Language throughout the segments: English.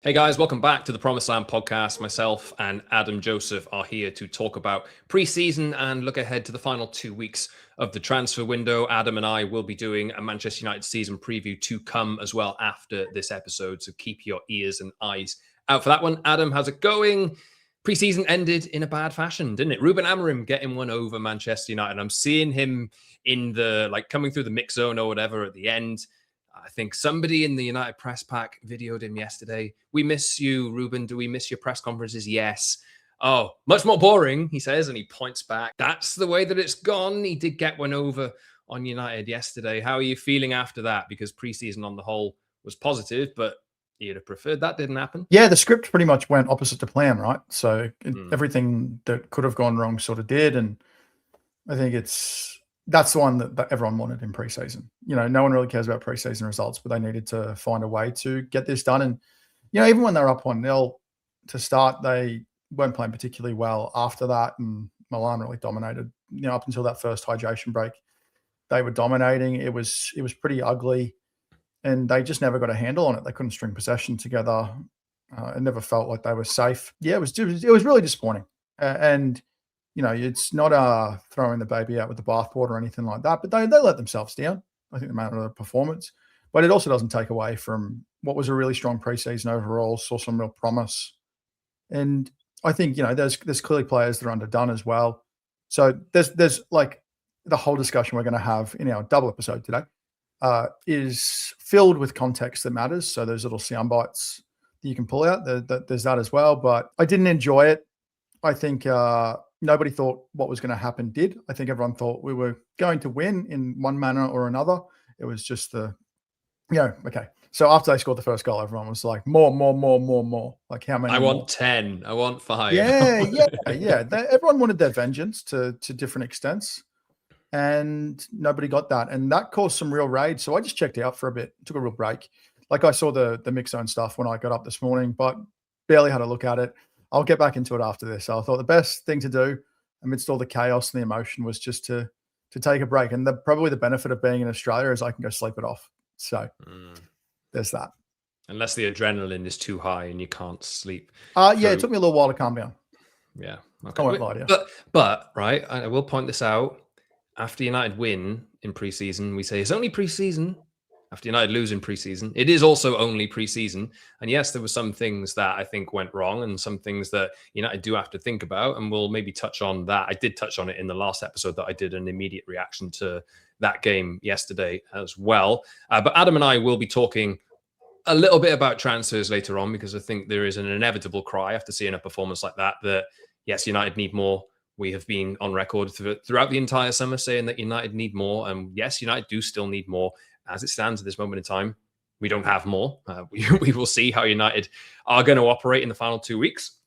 Hey guys, welcome back to the Promised Land podcast. Myself and Adam Joseph are here to talk about pre-season and look ahead to the final 2 weeks of the transfer window. Adam and I will be doing a Manchester United season preview to come as well after this episode, so keep your ears and eyes out for that one. Adam, how's it going? Pre-season ended in a bad fashion, didn't it? Ruben Amorim getting one over Manchester United. I'm seeing him in the coming through the mix zone or whatever at the end. I think somebody in the United press pack videoed him yesterday. We miss you, Ruben. Do we miss your press conferences? Yes. Oh, much more boring, he says, and he points back. That's the way that it's gone. He did get one over on United yesterday. How are you feeling after that? Because preseason on the whole was positive, but you'd have preferred that didn't happen. Yeah, the script pretty much went opposite to plan, right? So everything that could have gone wrong sort of did. And I think that's the one that everyone wanted in preseason. You know, no one really cares about preseason results, but they needed to find a way to get this done. And, you know, even when they're up 1-0 to start, they weren't playing particularly well after that. And Milan really dominated, you know, up until that first hydration break. They were dominating. It was pretty ugly. And they just never got a handle on it. They couldn't string possession together. It never felt like they were safe. Yeah, it was really disappointing. And you know, it's not throwing the baby out with the bathwater or anything like that. But they let themselves down. I think the amount of the performance, but it also doesn't take away from what was a really strong preseason overall. Saw some real promise, and I think you know there's clearly players that are underdone as well. So there's like the whole discussion we're going to have in our double episode today. Is filled with context that matters. So there's little sound bites that you can pull out. There's that as well. But I didn't enjoy it. I think nobody thought what was going to happen did. I think everyone thought we were going to win in one manner or another. It was just okay. So after they scored the first goal, everyone was like, more. Like how many? I want 10. I want 5. Yeah. Everyone wanted their vengeance to different extents. And nobody got that. And that caused some real rage. So I just checked out for a bit, took a real break. Like I saw the mix zone stuff when I got up this morning, but barely had a look at it. I'll get back into it after this. So I thought the best thing to do amidst all the chaos and the emotion was just to take a break. And probably the benefit of being in Australia is I can go sleep it off. So there's that. Unless the adrenaline is too high and you can't sleep. It took me a little while to calm down. Yeah. Okay. I won't lie to you. But right, I will point this out. After United win in pre-season, we say it's only pre-season. After United lose in pre-season, it is also only pre-season. And yes, there were some things that I think went wrong and some things that United do have to think about. And we'll maybe touch on that. I did touch on it in the last episode that I did an immediate reaction to that game yesterday as well. But Adam and I will be talking a little bit about transfers later on because I think there is an inevitable cry after seeing a performance like that yes, United need more. We have been on record throughout the entire summer saying that United need more. And yes, United do still need more. As it stands at this moment in time, we don't have more. We will see how United are going to operate in the final 2 weeks.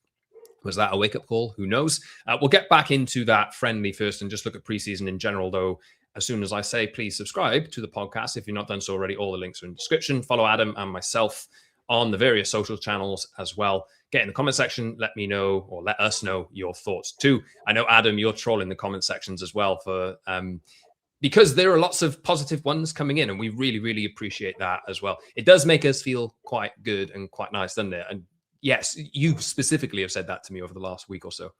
Was that a wake-up call? Who knows? We'll get back into that friendly first and just look at preseason in general, though. As soon as I say, please subscribe to the podcast. If you're not done so already, all the links are in the description. Follow Adam and myself on the various social channels as well. Get in the comment section, let me know, or let us know your thoughts too. I know, Adam, you're trolling the comment sections as well because there are lots of positive ones coming in, and we really, really appreciate that as well. It does make us feel quite good and quite nice, doesn't it? And yes, you specifically have said that to me over the last week or so.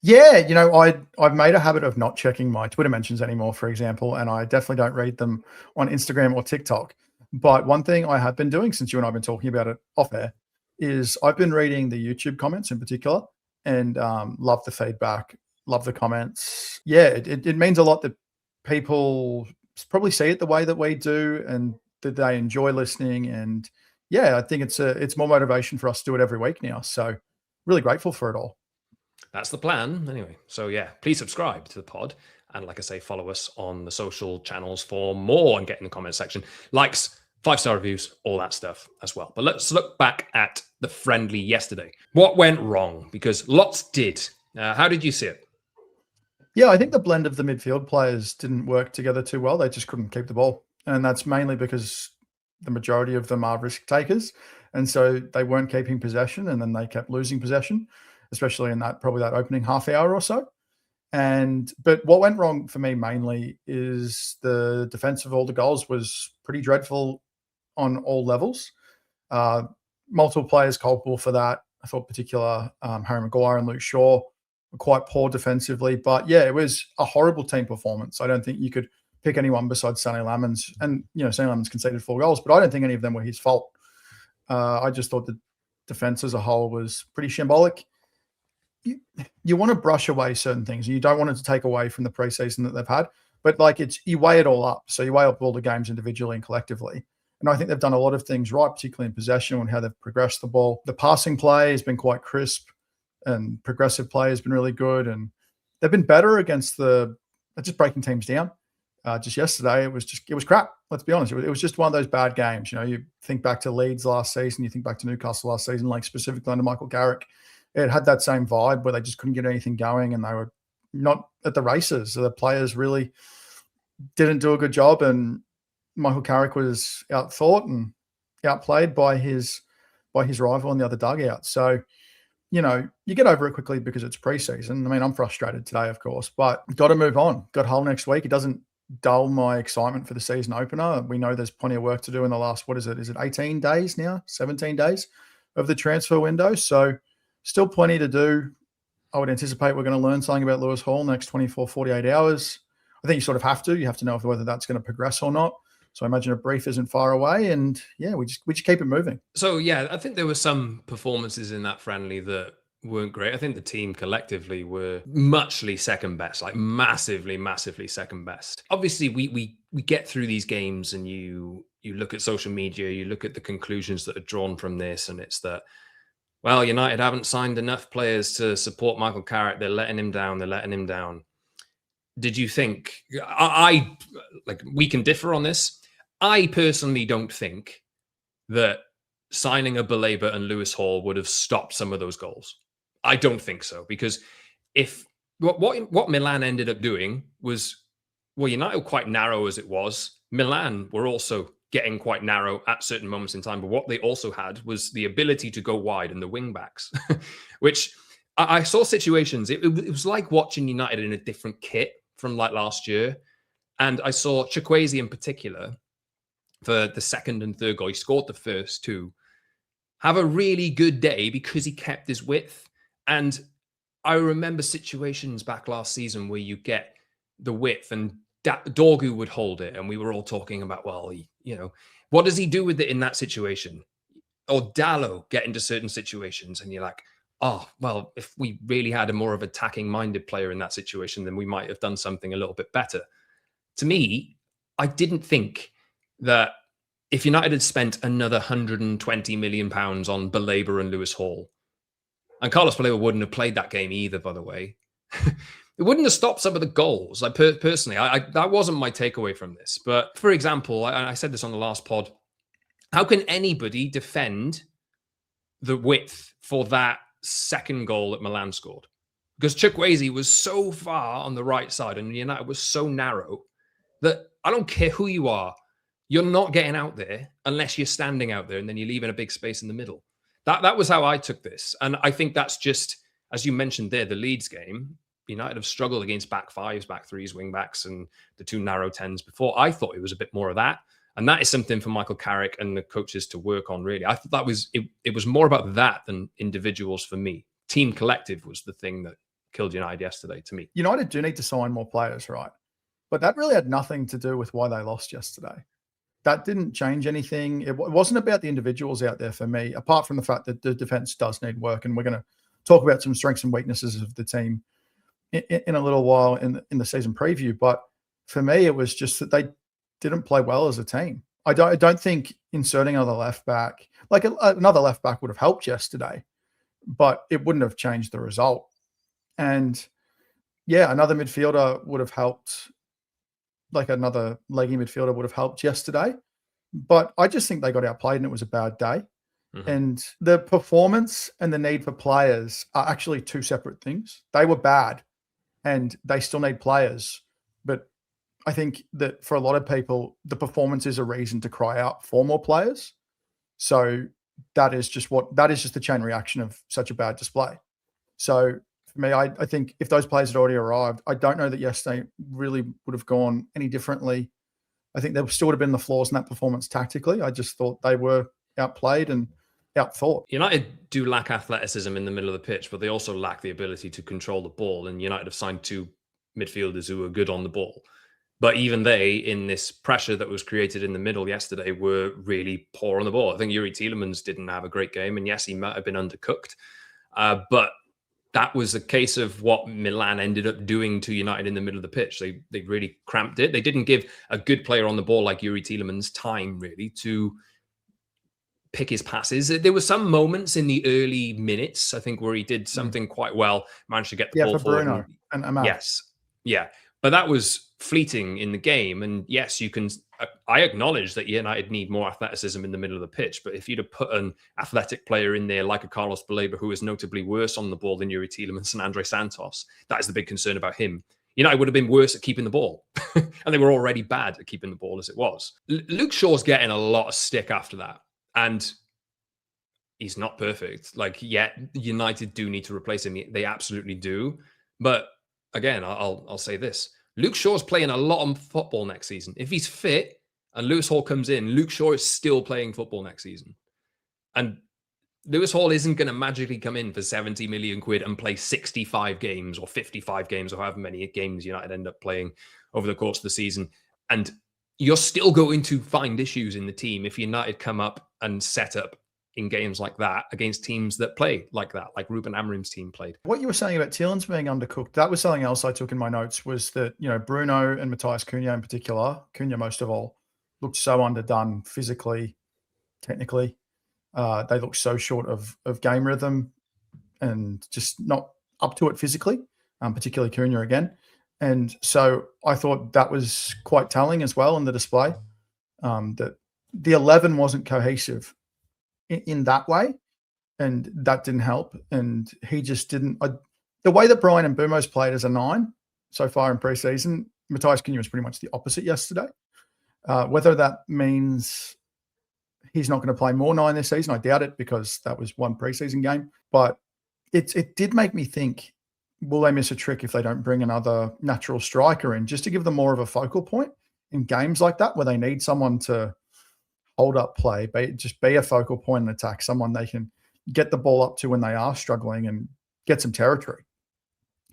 Yeah, you know, I've made a habit of not checking my Twitter mentions anymore, for example, and I definitely don't read them on Instagram or TikTok. But one thing I have been doing since you and I have been talking about it off air is I've been reading the YouTube comments in particular and love the feedback, love the comments. Yeah, it means a lot that people probably see it the way that we do and that they enjoy listening. And yeah, I think it's more motivation for us to do it every week now. So really grateful for it all. That's the plan anyway. So yeah, please subscribe to the pod. And like I say, follow us on the social channels for more and get in the comment section. Likes, 5-star reviews, all that stuff as well. But let's look back at the friendly yesterday. What went wrong? Because lots did. How did you see it? Yeah, I think the blend of the midfield players didn't work together too well. They just couldn't keep the ball. And that's mainly because the majority of them are risk takers. And so they weren't keeping possession and then they kept losing possession, especially in that opening half hour or so. But what went wrong for me mainly is the defense of all the goals was pretty dreadful on all levels. multiple players culpable for that. I thought particular Harry Maguire and Luke Shaw were quite poor defensively. But yeah, it was a horrible team performance. I don't think you could pick anyone besides Sonny Lamons. And, Sonny Lamons conceded 4 goals, but I don't think any of them were his fault. I just thought the defense as a whole was pretty shambolic. You want to brush away certain things. You don't want it to take away from the preseason that they've had. But you weigh it all up. So you weigh up all the games individually and collectively. And I think they've done a lot of things right, particularly in possession and how they've progressed the ball. The passing play has been quite crisp, and progressive play has been really good. And they've been better against just breaking teams down. Just yesterday, it was crap. Let's be honest. It was just one of those bad games. You think back to Leeds last season, you think back to Newcastle last season, like specifically under Michael Carrick. It had that same vibe where they just couldn't get anything going and they were not at the races. So the players really didn't do a good job, and Michael Carrick was outthought and outplayed by his rival in the other dugout. So, you get over it quickly because it's preseason. I mean, I'm frustrated today, of course, but got to move on. Got Hull next week. It doesn't dull my excitement for the season opener. We know there's plenty of work to do in the last, what is it? Is it 18 days now? 17 days of the transfer window? So still plenty to do. I would anticipate we're going to learn something about Lewis Hall next 24, 48 hours. I think you sort of have to. You have to know whether that's going to progress or not. So I imagine a brief isn't far away, and yeah, we just keep it moving. So yeah, I think there were some performances in that friendly that weren't great. I think the team collectively were muchly second best, like massively second best. Obviously, we get through these games, and you look at social media, you look at the conclusions that are drawn from this, and it's that, well, United haven't signed enough players to support Michael Carrick. They're letting him down. Did you think, we can differ on this. I personally don't think that signing a Baleba and Lewis Hall would have stopped some of those goals. I don't think so, because if what Milan ended up doing was, well, United were quite narrow as it was. Milan were also getting quite narrow at certain moments in time, but what they also had was the ability to go wide in the wing backs, which I saw situations. It was like watching United in a different kit from like last year. And I saw Chukwueze in particular, for the second and third goal, he scored the first two, have a really good day because he kept his width. And I remember situations back last season where you get the width and Dorgu would hold it. And we were all talking about, well, what does he do with it in that situation? Or Dallo get into certain situations and you're like, oh, well, if we really had a more of attacking-minded player in that situation, then we might have done something a little bit better. To me, I didn't think that if United had spent another £120 million on Baleba and Lewis Hall, and Carlos Baleba wouldn't have played that game either, by the way, it wouldn't have stopped some of the goals. Like personally, that wasn't my takeaway from this. But for example, I said this on the last pod, how can anybody defend the width for that second goal that Milan scored? Because Chukwueze was so far on the right side and United was so narrow that I don't care who you are, you're not getting out there unless you're standing out there and then you're leaving a big space in the middle. That was how I took this. And I think that's just, as you mentioned there, the Leeds game, United have struggled against back fives, back threes, wing backs, and the two narrow tens before. I thought it was a bit more of that. And that is something for Michael Carrick and the coaches to work on, really. I thought that was, it was more about that than individuals for me. Team collective was the thing that killed United yesterday to me. United do need to sign more players, right? But that really had nothing to do with why they lost yesterday. That didn't change anything. It wasn't about the individuals out there for me, apart from the fact that the defense does need work. And we're going to talk about some strengths and weaknesses of the team in a little while in the season preview. But for me, it was just that they didn't play well as a team. I don't think inserting another left back, like another left back, would have helped yesterday, but it wouldn't have changed the result. And yeah, another midfielder would have helped. Like another leggy midfielder would have helped yesterday. But I just think they got outplayed and it was a bad day. Mm-hmm. And the performance and the need for players are actually two separate things. They were bad and they still need players. But I think that for a lot of people, the performance is a reason to cry out for more players. So that is just the chain reaction of such a bad display. So for me, I think if those players had already arrived, I don't know that yesterday really would have gone any differently. I think there still would have been the flaws in that performance tactically. I just thought they were outplayed and outthought. United do lack athleticism in the middle of the pitch, but they also lack the ability to control the ball. And United have signed 2 midfielders who are good on the ball. But even they, in this pressure that was created in the middle yesterday, were really poor on the ball. I think Yuri Tielemans didn't have a great game. And yes, he might have been undercooked. But that was a case of what Milan ended up doing to United in the middle of the pitch. They really cramped it. They didn't give a good player on the ball like Yuri Tielemans time, really, to pick his passes. There were some moments in the early minutes, I think, where he did something quite well, managed to get the ball for forward. Bruno and Amorim. Yes. Yeah. But that was fleeting in the game. And yes, you can. I acknowledge that United need more athleticism in the middle of the pitch. But if you'd have put an athletic player in there like a Carlos Baleba, who is notably worse on the ball than Yuri Tielemans and Andre Santos, that is the big concern about him. United would have been worse at keeping the ball. And they were already bad at keeping the ball as it was. Luke Shaw's getting a lot of stick after that. And he's not perfect. Like, yet United do need to replace him. They absolutely do. But again, I'll say this. Luke Shaw's playing a lot of football next season. If he's fit and Lewis Hall comes in, Luke Shaw is still playing football next season. And Lewis Hall isn't going to magically come in for 70 million quid and play 65 games or 55 games or however many games United end up playing over the course of the season. And you're still going to find issues in the team if United come up and set up in games like that against teams that play like that, like Ruben Amorim's team played. What you were saying about Tielemans being undercooked, that was something else I took in my notes, was that, Bruno and Matthias Cunha in particular, Cunha most of all, looked so underdone physically, technically. They looked so short of game rhythm and just not up to it physically, particularly Cunha again. And so I thought that was quite telling as well in the display, that the 11 wasn't cohesive in that way, and that didn't help. And he just didn't. The way that Brian and Bumo's played as a 9 so far in preseason, Matthias Cunha was pretty much the opposite yesterday. Whether that means he's not going to play more 9 this season, I doubt it, because that was one preseason game. But it did make me think, will they miss a trick if they don't bring another natural striker in, just to give them more of a focal point in games like that where they need someone to hold up play, just be a focal point in attack, someone they can get the ball up to when they are struggling and get some territory.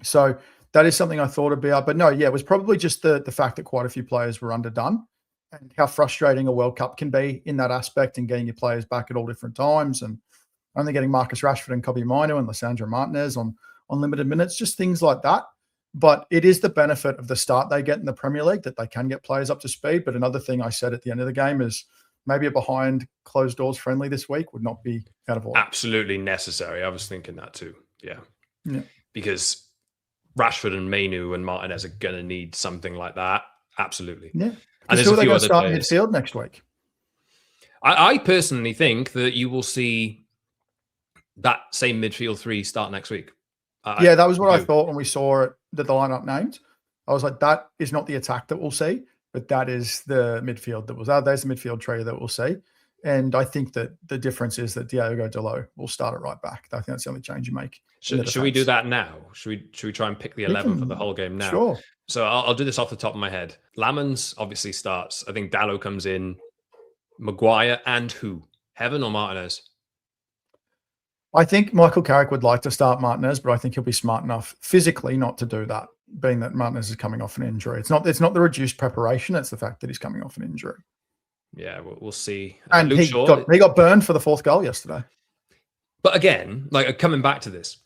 So that is something I thought about. But no, yeah, it was probably just the fact that quite a few players were underdone, and how frustrating a World Cup can be in that aspect, and getting your players back at all different times, and only getting Marcus Rashford and Kobe Mino and Lissandro Martinez on limited minutes, just things like that. But it is the benefit of the start they get in the Premier League that they can get players up to speed. But another thing I said at the end of the game is, maybe a behind closed doors friendly this week would not be out of order. Absolutely necessary. I was thinking that too. Yeah. Because Rashford and Mainu and Martinez are going to need something like that. Absolutely. Yeah. And there's a few other start players. Midfield next week. I personally think that you will see that same midfield 3 start next week. That was what I thought when we saw it, that the lineup named. I was like, that is not the attack that we'll see, but that is the midfield that was out. There's the midfield trio that we'll see. And I think that the difference is that Diogo Dalot will start it right back. I think that's the only change you make. Should we do that now? Should we try and pick the 11 for the whole game now? Sure. So I'll do this off the top of my head. Lamans obviously starts. I think Dalot comes in. Maguire and who? Heaven or Martinez? I think Michael Carrick would like to start Martinez, but I think he'll be smart enough physically not to do that, being that Martinez is coming off an injury. It's not the reduced preparation. It's the fact that he's coming off an injury. Yeah, we'll see. And he got burned for the 4th goal yesterday. But again, like coming back to this,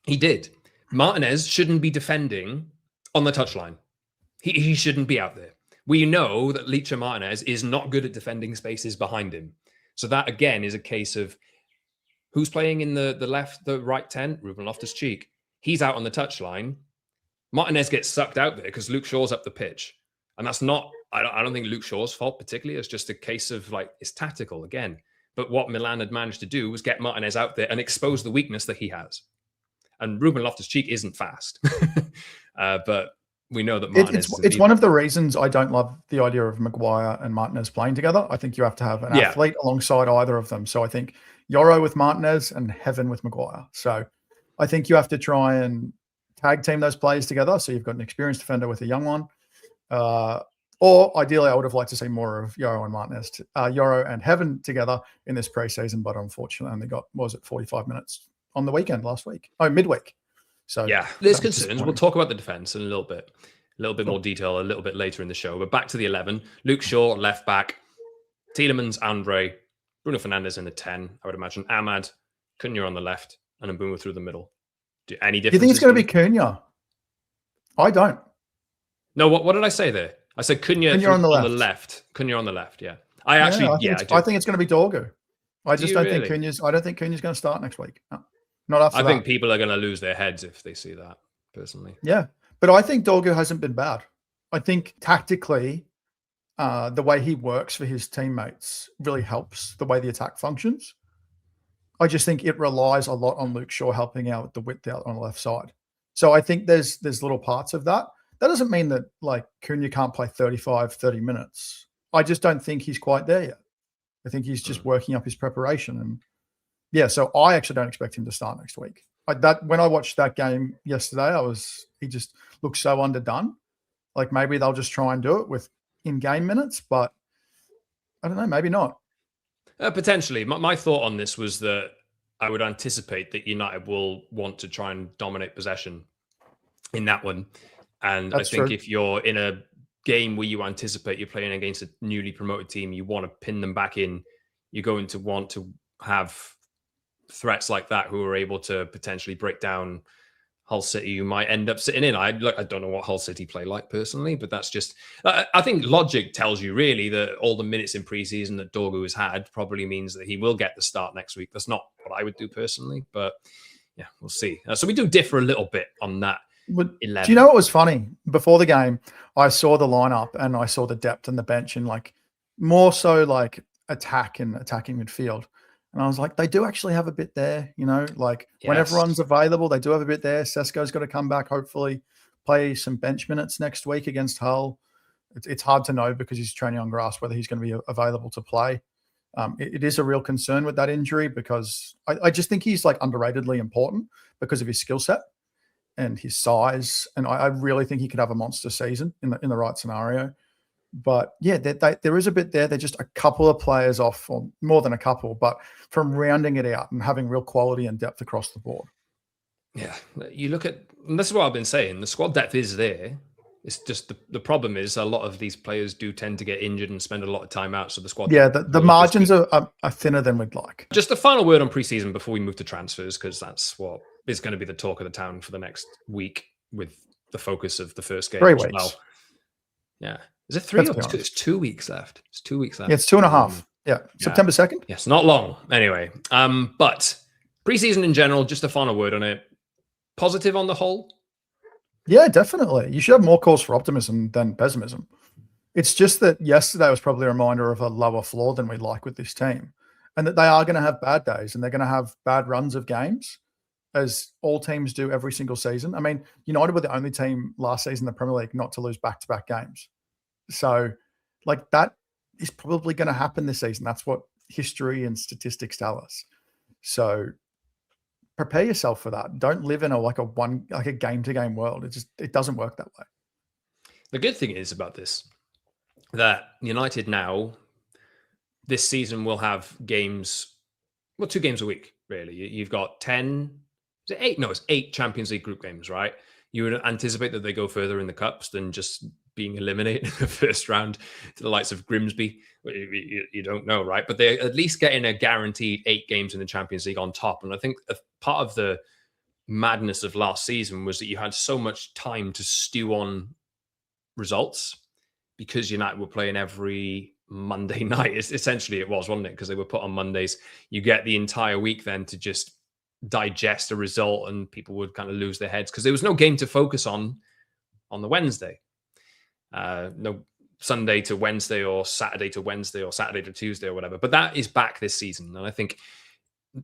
he did. Martinez shouldn't be defending on the touchline. He shouldn't be out there. We know that Licha Martinez is not good at defending spaces behind him. So that, again, is a case of who's playing in the right 10? Ruben Loftus-Cheek. He's out on the touchline. Martinez gets sucked out there because Luke Shaw's up the pitch. And that's not, I don't think Luke Shaw's fault particularly. It's just a case of it's tactical again. But what Milan had managed to do was get Martinez out there and expose the weakness that he has. And Ruben Loftus-Cheek isn't fast. But we know that Martinez it's one of the reasons I don't love the idea of Maguire and Martinez playing together. I think you have to have an athlete alongside either of them. So I think Yoro with Martinez and Heaven with Maguire. So I think you have to try and tag team those players together. So you've got an experienced defender with a young one. Or ideally, I would have liked to see more of Yoro and Martinez, Yoro and Heaven together in this preseason, but unfortunately only got, what was it, 45 minutes on the weekend last week? Oh, midweek. So yeah, there's concerns. We'll talk about the defense in a little bit more detail a little bit later in the show. But back to the 11. Luke Shaw, left back. Tielemans, Andre, Bruno Fernandes in the 10, I would imagine. Ahmad, Cunha on the left, and Mbeumo through the middle. Any difference? Do you think it's going to be Cunha? I don't. No, what did I say there? I said Cunha on the left. Cunha on the left, yeah. I think it's going to be Dorgu. I don't think Cunha's going to start next week. No, not after that. I think people are going to lose their heads if they see that, personally. Yeah, but I think Dorgu hasn't been bad. I think tactically, the way he works for his teammates really helps the way the attack functions. I just think it relies a lot on Luke Shaw helping out with the width out on the left side. So I think there's little parts of that. That doesn't mean that like Cunha can't play 35, 30 minutes. I just don't think he's quite there yet. I think he's just working up his preparation. And yeah, so I actually don't expect him to start next week. When I watched that game yesterday, he just looked so underdone. Like maybe they'll just try and do it with in-game minutes, but I don't know, maybe not. Potentially. My thought on this was that I would anticipate that United will want to try and dominate possession in that one. And I think if you're in a game where you anticipate you're playing against a newly promoted team, you want to pin them back in, you're going to want to have threats like that who are able to potentially break down Hull City, who might end up sitting in. I don't know what Hull City play like personally, but that's just, I think logic tells you really that all the minutes in preseason that Dorgu has had probably means that he will get the start next week. That's not what I would do personally, but yeah, we'll see. So we do differ a little bit on that. 11. Do you know what was funny? Before the game, I saw the lineup and I saw the depth in the bench and like more so like attacking midfield. And I was like, they do actually have a bit there, like when everyone's available, they do have a bit there. Sesko's got to come back, hopefully play some bench minutes next week against Hull. It's hard to know because he's training on grass, whether he's going to be available to play. It is a real concern with that injury because I just think he's like underratedly important because of his skill set and his size. And I really think he could have a monster season in the right scenario. But yeah, there is a bit there. They're just a couple of players off, or more than a couple, but from rounding it out and having real quality and depth across the board. Yeah, you look at, and this is what I've been saying, the squad depth is there. It's just the problem is a lot of these players do tend to get injured and spend a lot of time out. So the squad, the margins are thinner than we'd like. Just a final word on preseason before we move to transfers, because that's what is going to be the talk of the town for the next week with the focus of the first game. 3 weeks. Well. Yeah. Is it 3 or 2? It's 2 weeks left. It's 2 weeks left. Yeah, it's 2.5. Yeah. September 2nd. Yes, not long. Anyway, but preseason in general, just a final word on it. Positive on the whole? Yeah, definitely. You should have more cause for optimism than pessimism. It's just that yesterday was probably a reminder of a lower floor than we like with this team, and that they are going to have bad days and they're going to have bad runs of games, as all teams do every single season. I mean, United were the only team last season in the Premier League not to lose back-to-back games. So, like, that is probably going to happen this season. That's what history and statistics tell us. So, prepare yourself for that. Don't live in a game-to-game world. It doesn't work that way. The good thing is about this that United now this season will have games, 2 games a week really. You've got 10. Is it 8? No, it's 8 Champions League group games, right? You would anticipate that they go further in the cups than just being eliminated in the first round to the likes of Grimsby. You don't know, right? But they're at least getting a guaranteed 8 games in the Champions League on top. And I think part of the madness of last season was that you had so much time to stew on results because United were playing every Monday night. Essentially, it was, wasn't it? Because they were put on Mondays. You get the entire week then to just digest a result, and people would kind of lose their heads because there was no game to focus on the Wednesday. No Sunday to Wednesday or Saturday to Wednesday or Saturday to Tuesday or whatever. But that is back this season. And I think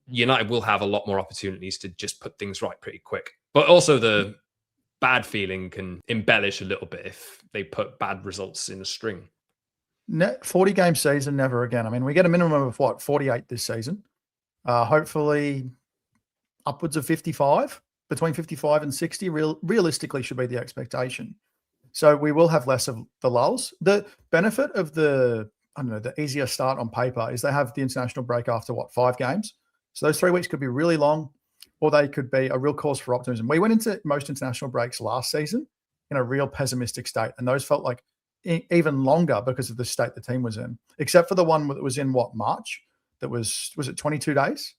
United will have a lot more opportunities to just put things right pretty quick. But also the bad feeling can embellish a little bit if they put bad results in a string. 40-game season, never again. I mean, we get a minimum of 48 this season. Hopefully upwards of 55, between 55 and 60 realistically should be the expectation. So we will have less of the lulls. The benefit of the easier start on paper is they have the international break after 5 games. So those 3 weeks could be really long, or they could be a real cause for optimism. We went into most international breaks last season in a real pessimistic state, and those felt like even longer because of the state the team was in, except for the one that was in March. That was it 22 days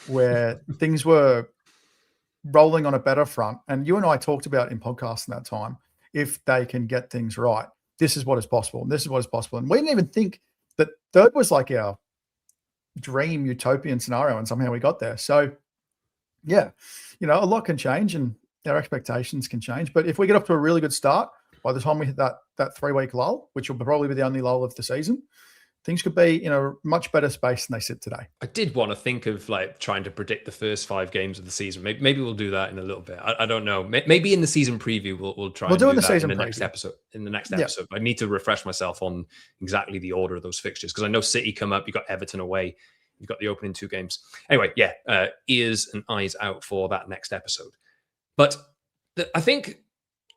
where things were rolling on a better front. And you and I talked about in podcasts in that time, if they can get things right, this is what is possible. And this is what is possible. And we didn't even think that third was like our dream utopian scenario, and somehow we got there. So yeah, a lot can change and our expectations can change. But if we get off to a really good start, by the time we hit that 3-week lull, which will probably be the only lull of the season, things could be in a much better space than they sit today. I did want to think of like trying to predict the first 5 games of the season. Maybe we'll do that in a little bit. I don't know. Maybe in the season preview we'll try. We'll do it in the season preview. Next episode. I need to refresh myself on exactly the order of those fixtures because I know City come up. You got Everton away. You've got the opening 2 games. Anyway, ears and eyes out for that next episode. But I think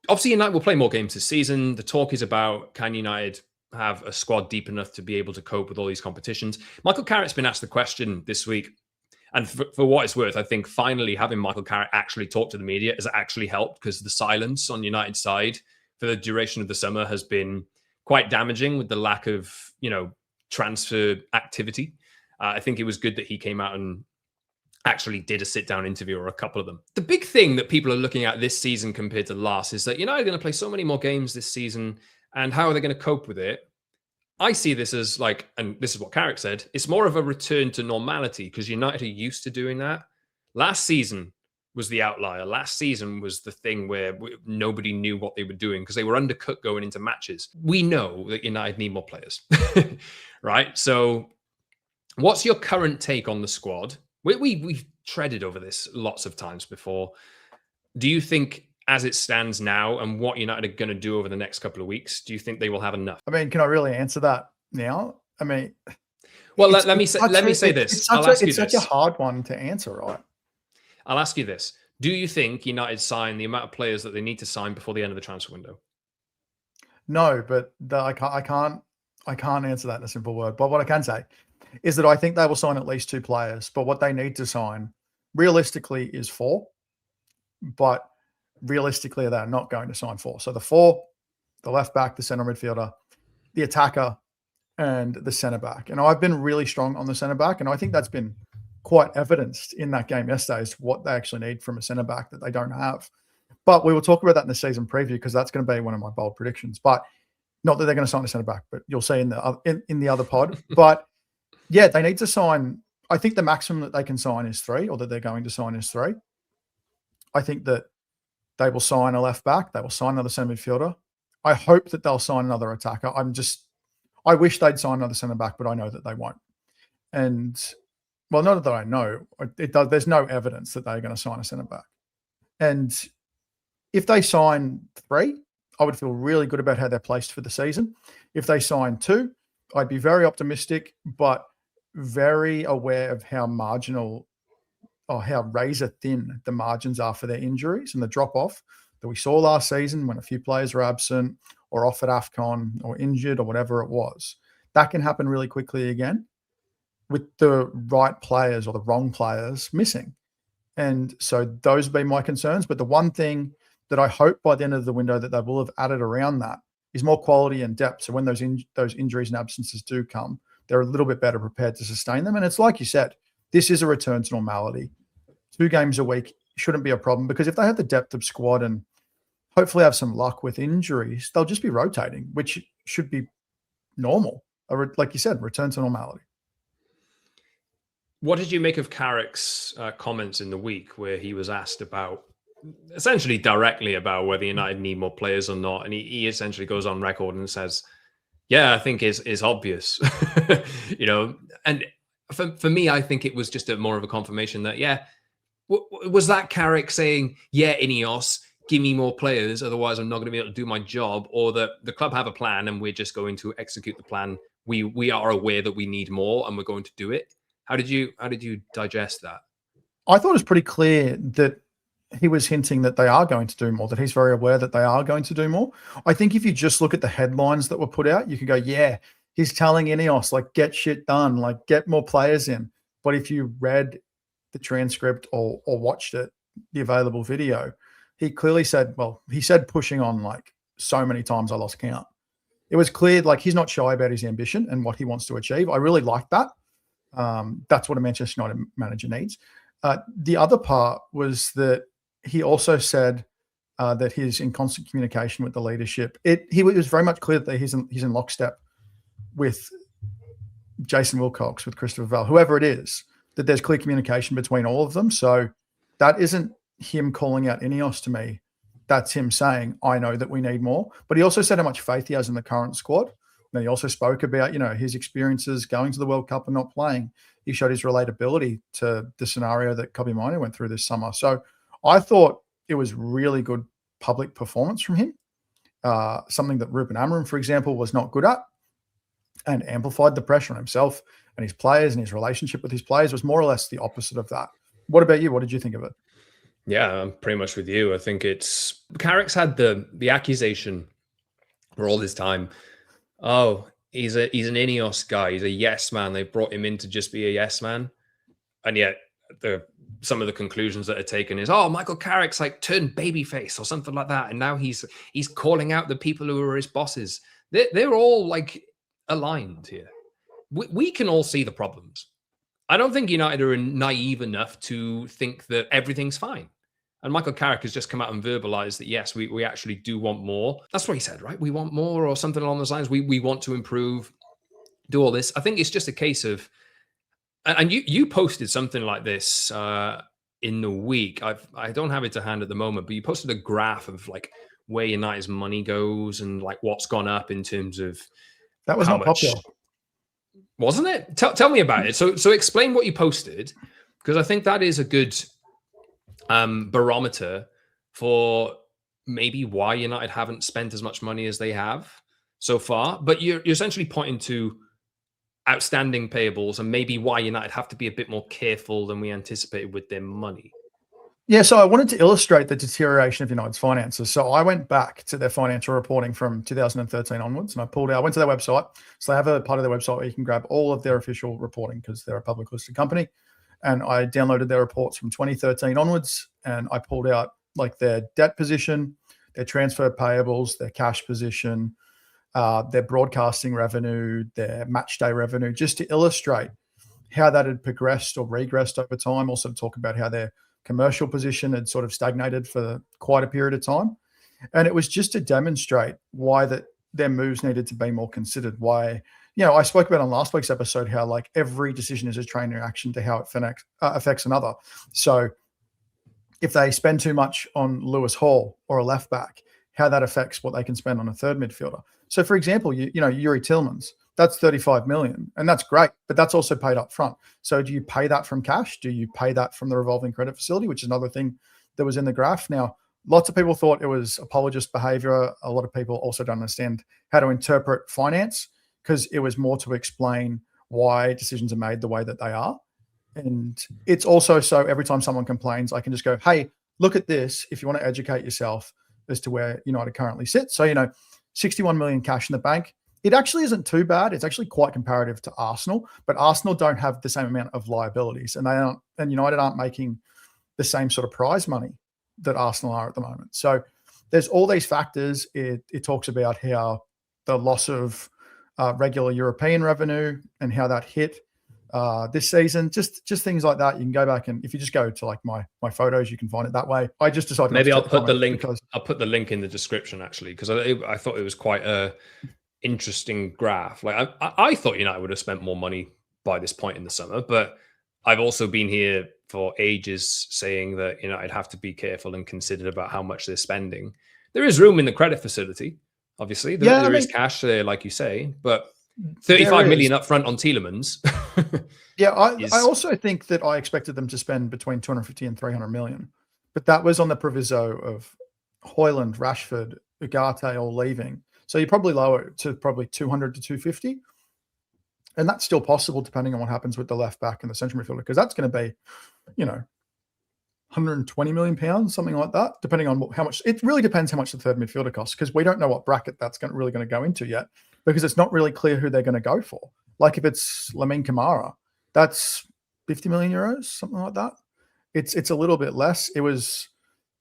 obviously United will play more games this season. The talk is about can United have a squad deep enough to be able to cope with all these competitions. Michael Carrick's been asked the question this week. And for what it's worth, I think finally having Michael Carrick actually talk to the media has actually helped because the silence on United's side for the duration of the summer has been quite damaging with the lack of, transfer activity. I think it was good that he came out and actually did a sit-down interview or a couple of them. The big thing that people are looking at this season compared to last is that United are going to play so many more games this season, and how are they going to cope with it? I see this as like, and this is what Carrick said, it's more of a return to normality because United are used to doing that. Last season was the outlier. Last season was the thing where nobody knew what they were doing because they were undercut going into matches. We know that United need more players, right? So what's your current take on the squad? We've treaded over this lots of times before. Do you think, as it stands now and what United are going to do over the next couple of weeks, do you think they will have enough? I mean, can I really answer that now? I mean, well, let me say this. It's such a hard one to answer, right? I'll ask you this. Do you think United sign the amount of players that they need to sign before the end of the transfer window? No, but I can't answer that in a simple word. But what I can say is that I think they will sign at least 2 players. But what they need to sign realistically is 4. But realistically, they're not going to sign 4. So the 4, the left back, the center midfielder, the attacker, and the center back. And I've been really strong on the center back. And I think that's been quite evidenced in that game yesterday is what they actually need from a center back that they don't have. But we will talk about that in the season preview because that's going to be one of my bold predictions. But not that they're going to sign a center back, but you'll see in the other pod. But yeah, they need to sign. I think the maximum that they can sign is 3, or that they're going to sign is 3. I think that they will sign a left back. They will sign another center midfielder. I hope that they'll sign another attacker. I wish they'd sign another center back, but I know that they won't. And well, not that I know, there's no evidence that they're going to sign a center back. And if they sign 3, I would feel really good about how they're placed for the season. If they sign 2, I'd be very optimistic, but very aware of how marginal or how razor thin the margins are for their injuries and the drop off that we saw last season when a few players were absent or off at AFCON or injured or whatever it was. That can happen really quickly again with the right players or the wrong players missing. And so those would be my concerns. But the one thing that I hope by the end of the window that they will have added around that is more quality and depth. So when those injuries and absences do come, they're a little bit better prepared to sustain them. And it's like you said, this is a return to normality. 2 games a week shouldn't be a problem because if they have the depth of squad and hopefully have some luck with injuries, they'll just be rotating, which should be normal. Like you said, return to normality. What did you make of Carrick's comments in the week where he was asked about, essentially directly about whether United need more players or not? And he essentially goes on record and says, yeah, I think it's obvious, and for me, I think it was just more of a confirmation that, was that Carrick saying, yeah, Ineos, give me more players, otherwise I'm not going to be able to do my job, or that the club have a plan and we're just going to execute the plan. We are aware that we need more and we're going to do it. How did you digest that? I thought it was pretty clear that he was hinting that they are going to do more, that he's very aware that they are going to do more. I think if you just look at the headlines that were put out, you could go, yeah, he's telling Ineos, like, get shit done, like, get more players in. But if you read the transcript or watched it, the available video, he clearly said, well, he said pushing on like so many times I lost count. It was clear, like, he's not shy about his ambition and what he wants to achieve. I really like that. That's what a Manchester United manager needs. The other part was that he also said that he's in constant communication with the leadership. It was very much clear that he's in lockstep with Jason Wilcox, with Christopher Val, whoever it is, that there's clear communication between all of them. So that isn't him calling out Ineos to me. That's him saying, I know that we need more. But he also said how much faith he has in the current squad. And he also spoke about, his experiences going to the World Cup and not playing. He showed his relatability to the scenario that Kobe Mino went through this summer. So I thought it was really good public performance from him, something that Ruben Amorim, for example, was not good at, and amplified the pressure on himself and his players, and his relationship with his players was more or less the opposite of that. What about you? What did you think of it? Yeah, I'm pretty much with you. I think it's Carrick's had the accusation for all this time. Oh, he's an Ineos guy. He's a yes man. They brought him in to just be a yes man, and yet some of the conclusions that are taken is, oh, Michael Carrick's like turned babyface or something like that, and now he's calling out the people who are his bosses. They're all like aligned here. We can all see the problems. I don't think United are naive enough to think that everything's fine. And Michael Carrick has just come out and verbalized that, yes, we actually do want more. That's what he said, right? We want more, or something along those lines. We want to improve, do all this. I think it's just a case of, and you posted something like this in the week. I don't have it to hand at the moment, but you posted a graph of like where United's money goes and like what's gone up in terms of that was how not much, popular, wasn't it? Tell me about it. So explain what you posted, because I think that is a good barometer for maybe why United haven't spent as much money as they have so far. But you're essentially pointing to outstanding payables and maybe why United have to be a bit more careful than we anticipated with their money. Yeah, so I wanted to illustrate the deterioration of United's finances. So I went back to their financial reporting from 2013 onwards, and I went to their website. So they have a part of their website where you can grab all of their official reporting because they're a public listed company. And I downloaded their reports from 2013 onwards, and I pulled out like their debt position, their transfer payables, their cash position, their broadcasting revenue, their match day revenue, just to illustrate how that had progressed or regressed over time. Also to talk about how their commercial position had sort of stagnated for quite a period of time. And it was just to demonstrate why that their moves needed to be more considered. Why, I spoke about on last week's episode how like every decision is a chain reaction to how it affects another. So if they spend too much on Lewis Hall or a left back, how that affects what they can spend on a third midfielder. So for example, Yuri Tillmans, that's 35 million, and that's great, but that's also paid up front. So do you pay that from cash? Do you pay that from the revolving credit facility, which is another thing that was in the graph? Now, lots of people thought it was apologist behavior. A lot of people also don't understand how to interpret finance because it was more to explain why decisions are made the way that they are. And it's also so every time someone complains, I can just go, hey, look at this if you want to educate yourself as to where United currently sits. So, 61 million cash in the bank. It actually isn't too bad. It's actually quite comparative to Arsenal, but Arsenal don't have the same amount of liabilities, and United aren't making the same sort of prize money that Arsenal are at the moment. So there's all these factors. It talks about how the loss of regular European revenue and how that hit this season, just things like that. You can go back, and if you just go to like my photos, you can find it that way. I just decided maybe I'll put the link. I'll put the link in the description actually, because I thought it was quite a interesting graph. Like I thought United would have spent more money by this point in the summer, but I've also been here for ages saying that I'd have to be careful and considered about how much they're spending. There is room in the credit facility, obviously. There is cash there, like you say, but 35 million up front on Tielemans. Yeah, I also think that I expected them to spend between 250 and 300 million, but that was on the proviso of Højlund, Rashford, Ugarte all leaving. So you probably lower it to probably 200 to 250. And that's still possible depending on what happens with the left back and the central midfielder, because that's going to be, 120 million pounds, something like that, depending on how much. It really depends how much the third midfielder costs, because we don't know what bracket that's really going to go into yet, because it's not really clear who they're going to go for. Like if it's Lamine Camara, that's 50 million euros, something like that. It's a little bit less. It was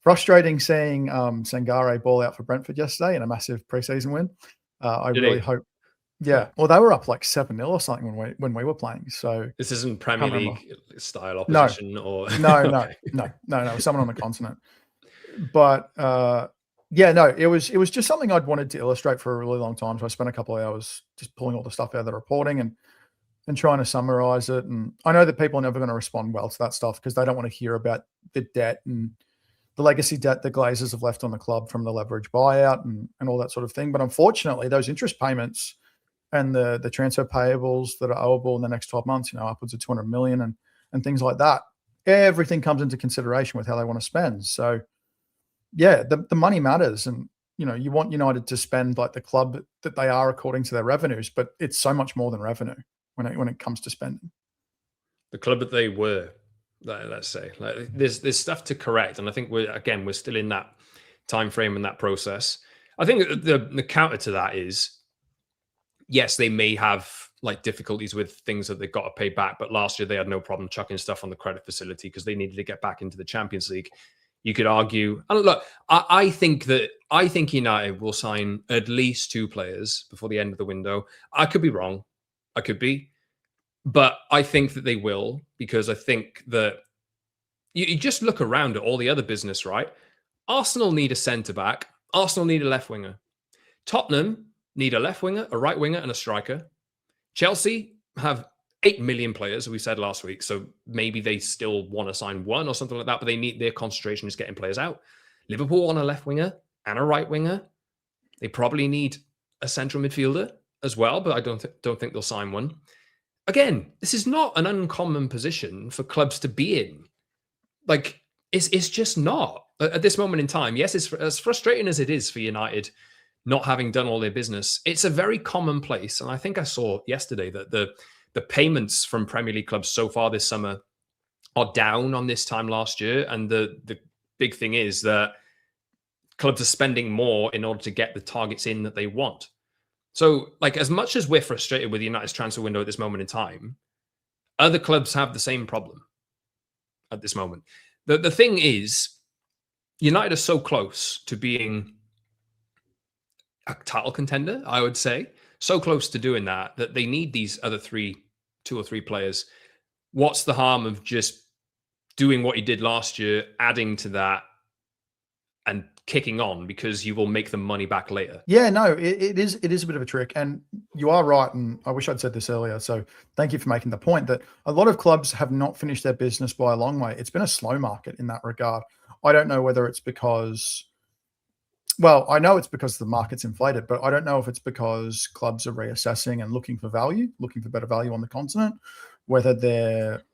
frustrating seeing Sangare ball out for Brentford yesterday in a massive preseason win. I really hope. Yeah, well, they were up like 7-0 or something when we were playing. So this isn't Premier League style No. opposition, or No, Okay. no, someone on the continent. But yeah, no, it was just something I'd wanted to illustrate for a really long time. So I spent a couple of hours just pulling all the stuff out of the reporting and trying to summarize it. And I know that people are never going to respond well to that stuff because they don't want to hear about the debt and the legacy debt the Glazers have left on the club from the leverage buyout and all that sort of thing. But unfortunately, those interest payments and the transfer payables that are owable in the next 12 months, upwards of 200 million and things like that, everything comes into consideration with how they want to spend. So yeah, the money matters. And, you want United to spend like the club that they are according to their revenues, but it's so much more than revenue when it comes to spending. The club that they were, let's say, like there's stuff to correct. And I think we're still in that time frame and that process. I think the counter to that is, yes, they may have like difficulties with things that they've got to pay back, but last year they had no problem chucking stuff on the credit facility because they needed to get back into the Champions League. You could argue, and look, I think United will sign at least 2 players before the end of the window. I could be wrong. I could be. But I think that they will, because I think that you just look around at all the other business, right? Arsenal need a centre-back. Arsenal need a left winger. Tottenham need a left winger, a right winger, and a striker. Chelsea have 8 million players, we said last week, so maybe they still want to sign 1 or something like that, but their concentration is getting players out. Liverpool want a left winger and a right winger. They probably need a central midfielder as well, but I don't think they'll sign one. Again, this is not an uncommon position for clubs to be in. Like, it's just not at this moment in time. Yes, it's as frustrating as it is for United not having done all their business. It's a very common place. And I think I saw yesterday that the payments from Premier League clubs so far this summer are down on this time last year. And the big thing is that clubs are spending more in order to get the targets in that they want. So, like, as much as we're frustrated with United's transfer window at this moment in time, other clubs have the same problem at this moment. The thing is, United are so close to being a title contender, I would say. So close to doing that they need these other 2 or 3 players. What's the harm of just doing what you did last year, adding to that, and kicking on, because you will make the money back later? Yeah, no, it is a bit of a trick, and you are right. And I wish I'd said this earlier. So thank you for making the point that a lot of clubs have not finished their business by a long way. It's been a slow market in that regard. I don't know whether it's because, well, I know it's because the market's inflated, but I don't know if it's because clubs are reassessing and looking for better value on the continent, whether they're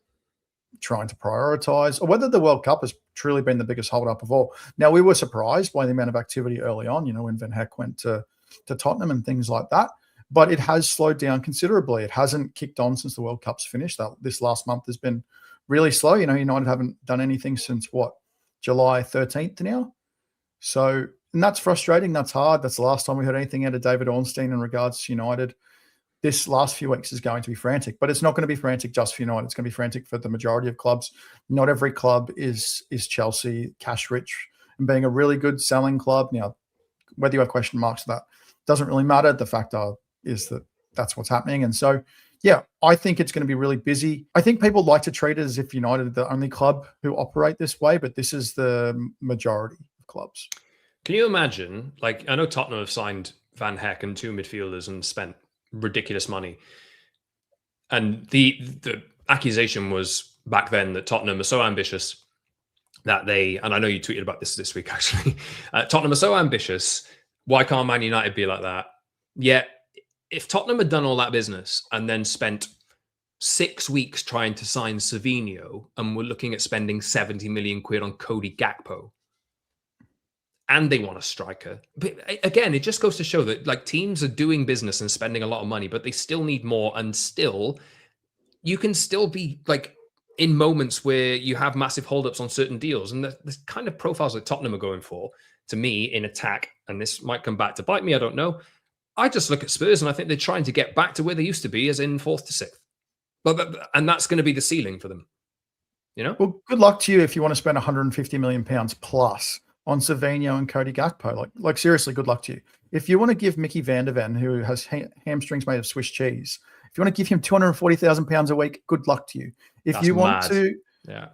trying to prioritize, or whether the World Cup has truly been the biggest holdup of all. Now, we were surprised by the amount of activity early on, when Van Heck went to Tottenham and things like that, but it has slowed down considerably. It hasn't kicked on since the World Cup's finished. This last month has been really slow. United haven't done anything since July 13th now. So, and that's frustrating. That's hard. That's the last time we heard anything out of David Ornstein in regards to United. This last few weeks is going to be frantic, but it's not going to be frantic just for United. It's going to be frantic for the majority of clubs. Not every club is Chelsea, cash rich, and being a really good selling club. Now, whether you have question marks, that doesn't really matter. The fact is that that's what's happening. And so, yeah, I think it's going to be really busy. I think people like to treat it as if United are the only club who operate this way, but this is the majority of clubs. Can you imagine, like, I know Tottenham have signed Van Heck and 2 midfielders and spent ridiculous money. And the accusation was back then that Tottenham are so ambitious that and I know you tweeted about this week, actually, Tottenham are so ambitious, why can't Man United be like that? Yet, if Tottenham had done all that business and then spent 6 weeks trying to sign Savinho and were looking at spending 70 million quid on Cody Gakpo, and they want a striker. But again, it just goes to show that, like, teams are doing business and spending a lot of money, but they still need more. And still, you can still be, like, in moments where you have massive holdups on certain deals. And the kind of profiles that Tottenham are going for, to me, in attack, and this might come back to bite me, I don't know. I just look at Spurs and I think they're trying to get back to where they used to be, as in 4th to 6th. And that's going to be the ceiling for them. You know? Well, good luck to you if you want to spend 150 million pounds plus on Savinho and Cody Gakpo. Like seriously, good luck to you. If you want to give Mickey van der Ven, who has hamstrings made of Swiss cheese, if you want to give him 240,000 pounds a week, good luck to you. If That's you want mad. to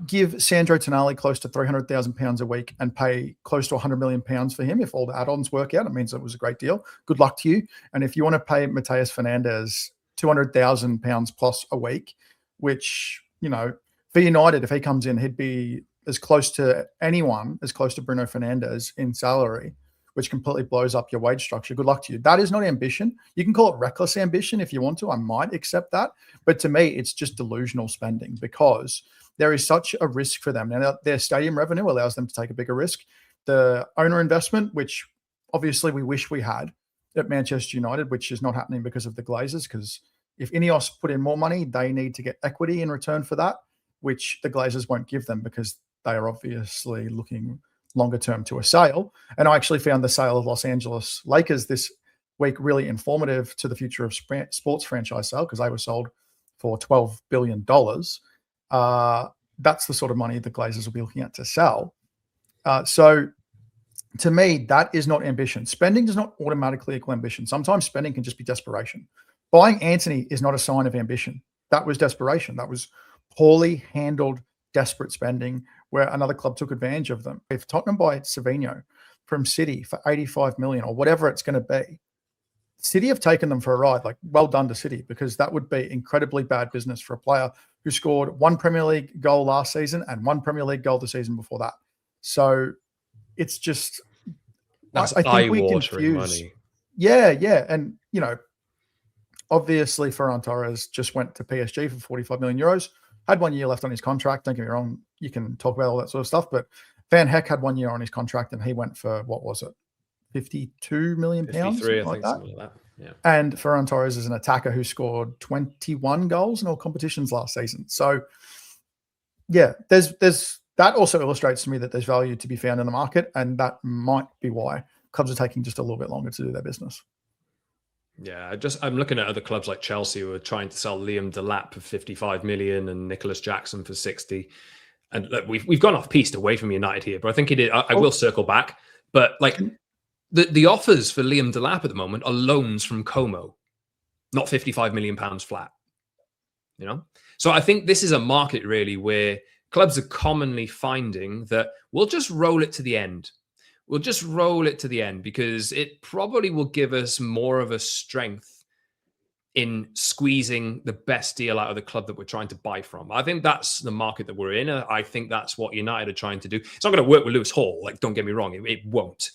give Sandro Tonali close to 300,000 pounds a week and pay close to 100 million pounds for him, if all the add-ons work out, it means it was a great deal. Good luck to you. And if you want to pay Mateus Fernandes 200,000 pounds plus a week, which, you know, for United, if he comes in, he'd be as close to anyone, as close to Bruno Fernandes in salary, which completely blows up your wage structure. Good luck to you. That is not ambition. You can call it reckless ambition if you want to. I might accept that. But to me, it's just delusional spending because there is such a risk for them. Now, their stadium revenue allows them to take a bigger risk. The owner investment, which obviously we wish we had at Manchester United, which is not happening because of the Glazers, because if Ineos put in more money, they need to get equity in return for that, which the Glazers won't give them because they are obviously looking longer term to a sale. And I actually found the sale of Los Angeles Lakers this week really informative to the future of sports franchise sale because they were sold for $12 billion. That's the sort of money the Glazers will be looking at to sell. So to me, that is not ambition. Spending does not automatically equal ambition. Sometimes spending can just be desperation. Buying Antony is not a sign of ambition. That was desperation. That was poorly handled, desperate spending where another club took advantage of them. If Tottenham buy Savinho from City for 85 million or whatever it's going to be, City have taken them for a ride. Like, well done to City, because that would be incredibly bad business for a player who scored 1 Premier League goal last season and 1 Premier League goal the season before that. So it's just, that's I think we confuse money. Yeah. And, you know, obviously Ferran Torres just went to PSG for 45 million euros, had 1 year left on his contract. Don't get me wrong, you can talk about all that sort of stuff, but Van Heck had 1 year on his contract and he went for, what was it, 52 million pounds? 53, I think, something like that. Yeah. And Ferran Torres is an attacker who scored 21 goals in all competitions last season. So, yeah, there's that also illustrates to me that there's value to be found in the market, and that might be why clubs are taking just a little bit longer to do their business. Yeah, I'm looking at other clubs like Chelsea who are trying to sell Liam Delap for 55 million and Nicholas Jackson for 60. And look, we've gone off piste away from United here, but I think I will circle back. But like the offers for Liam Delap at the moment are loans from Como, not 55 million pounds flat. You know, so I think this is a market really where clubs are commonly finding that we'll just roll it to the end. We'll just roll it to the end because it probably will give us more of a strength in squeezing the best deal out of the club that we're trying to buy from. I think that's the market that we're in. I think that's what United are trying to do. It's not going to work with Lewis Hall. Like, don't get me wrong, it won't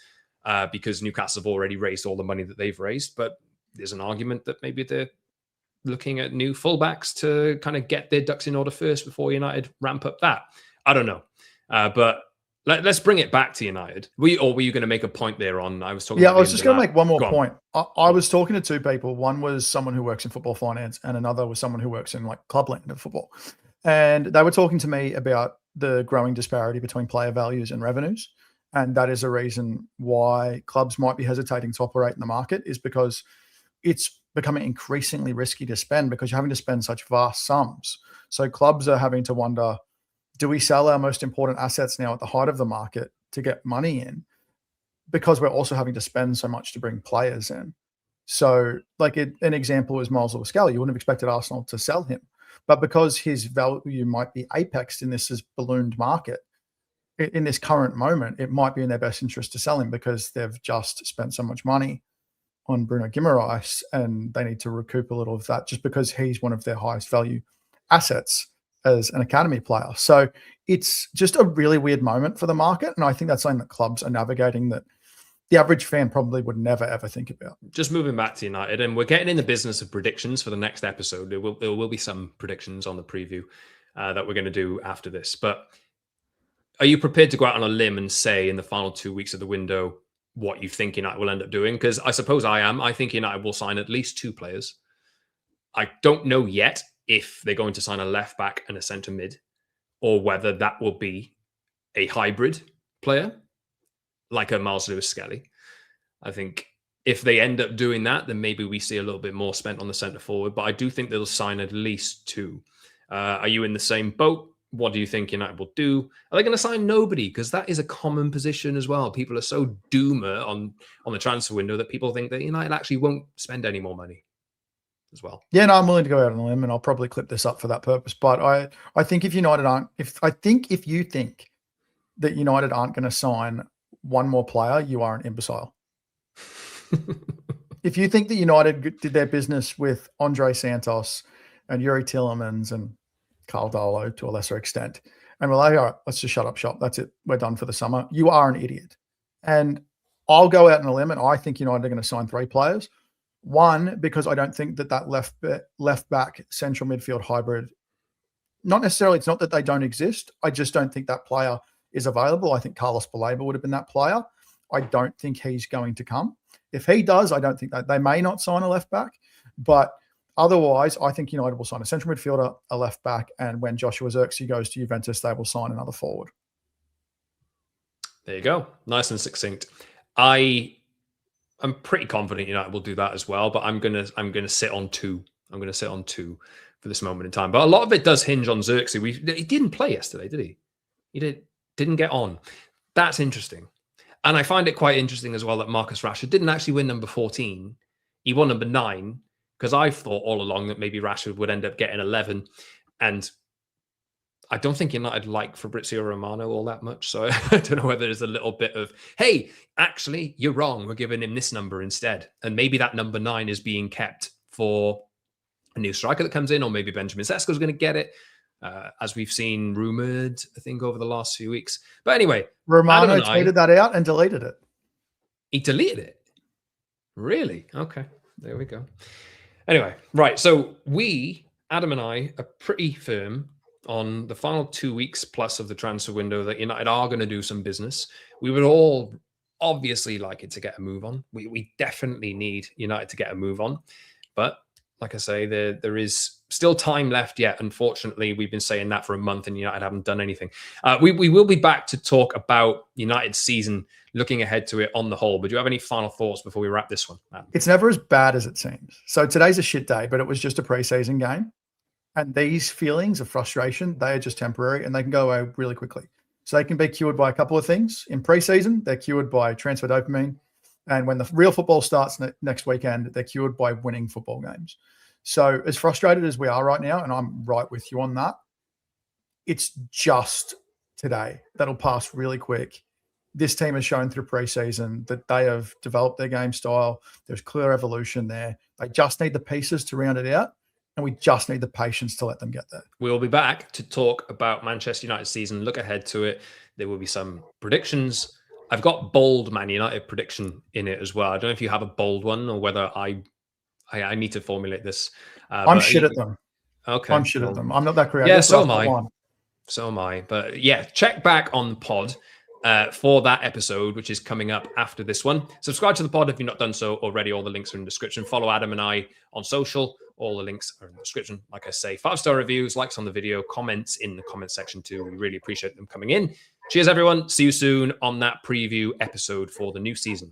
because Newcastle have already raised all the money that they've raised. But there's an argument that maybe they're looking at new fullbacks to kind of get their ducks in order first before United ramp up that. I don't know. But let's bring it back to United. Were you going to make a point there on, I was talking about I was just going to make one more Go point. I was talking to two people. One was someone who works in football finance and another was someone who works in like clubland of football. And they were talking to me about the growing disparity between player values and revenues. And that is a reason why clubs might be hesitating to operate in the market, is because it's becoming increasingly risky to spend because you're having to spend such vast sums. So clubs are having to wonder, do we sell our most important assets now at the height of the market to get money in? Because we're also having to spend so much to bring players in. So like an example is Miles Lewis-Skelly. You wouldn't have expected Arsenal to sell him. But because his value might be apexed in this ballooned market, in this current moment, it might be in their best interest to sell him because they've just spent so much money on Bruno Guimaraes and they need to recoup a little of that just because he's one of their highest value assets as an academy player. So it's just a really weird moment for the market. And I think that's something that clubs are navigating that the average fan probably would never, ever think about. Just moving back to United, and we're getting in the business of predictions for the next episode. There will be some predictions on the preview that we're going to do after this. But are you prepared to go out on a limb and say in the final 2 weeks of the window what you think United will end up doing? Because I suppose I am. I think United will sign at least 2 players. I don't know yet if they're going to sign a left back and a centre mid. or whether that will be a hybrid player like a Miles Lewis-Skelly. I think if they end up doing that, then maybe we see a little bit more spent on the centre forward. But I do think they'll sign at least 2. Are you in the same boat? What do you think United will do? Are they going to sign nobody? Because that is a common position as well. People are so doomer on the transfer window that people think that United actually won't spend any more money as well. Yeah, no, I'm willing to go out on a limb, and I'll probably clip this up for that purpose. But I think if United aren't, if you think that United aren't going to sign one more player, you are an imbecile. If you think that United did their business with Andre Santos and Yuri Tillemans and Carl Dolo to a lesser extent, and we're like, all right, let's just shut up shop. That's it. We're done for the summer. You are an idiot. And I'll go out on a limb, and I think United are going to sign 3 players. One, because I don't think that left back central midfield hybrid, not necessarily, it's not that they don't exist. I just don't think that player is available. I think Carlos Baleba would have been that player. I don't think he's going to come. If he does, I don't think that they may not sign a left back, but otherwise, I think United will sign a central midfielder, a left back, and when Joshua Zirkzee goes to Juventus, they will sign another forward. There you go. Nice and succinct. I'm pretty confident United will do that as well, but I'm gonna sit on 2. I'm gonna sit on 2 for this moment in time. But a lot of it does hinge on Zirkzee. He didn't play yesterday, did he? He didn't get on. That's interesting. And I find it quite interesting as well that Marcus Rashford didn't actually win number 14. He won number 9, because I thought all along that maybe Rashford would end up getting 11. And I don't think United like Fabrizio Romano all that much. So I don't know whether there's a little bit of, hey, actually, you're wrong. We're giving him this number instead. And maybe that number 9 is being kept for a new striker that comes in, or maybe Benjamin Sesko is going to get it. As we've seen rumored, I think, over the last few weeks. But anyway, Romano tweeted that out and deleted it. He deleted it? Really? Okay, there we go. Anyway, right. So Adam and I, are pretty firm on the final 2 weeks plus of the transfer window that United are going to do some business. We would all obviously like it to get a move on. We definitely need United to get a move on. But like I say, there is still time left yet. Unfortunately, we've been saying that for a month and United haven't done anything. We will be back to talk about United's season, looking ahead to it on the whole. But do you have any final thoughts before we wrap this one, Matt? It's never as bad as it seems. So today's a shit day, but it was just a preseason game. And these feelings of frustration, they are just temporary and they can go away really quickly. So they can be cured by a couple of things. In preseason, they're cured by transfer dopamine. And when the real football starts next weekend, they're cured by winning football games. So as frustrated as we are right now, and I'm right with you on that, it's just today. That'll pass really quick. This team has shown through preseason that they have developed their game style. There's clear evolution there. They just need the pieces to round it out, and we just need the patience to let them get there. We'll be back to talk about Manchester United's season, look ahead to it. There will be some predictions. I've got bold Man United prediction in it as well. I don't know if you have a bold one or whether I need to formulate this. I'm shit at them. Okay. I'm shit at them. I'm not that creative. Yeah, so am I. So am I. But yeah, check back on the pod for that episode, which is coming up after this one. Subscribe to the pod if you've not done so already. All the links are in the description. Follow Adam and I on social. All the links are in the description. Like I say, 5-star reviews, likes on the video, comments in the comment section too. We really appreciate them coming in. Cheers, everyone. See you soon on that preview episode for the new season.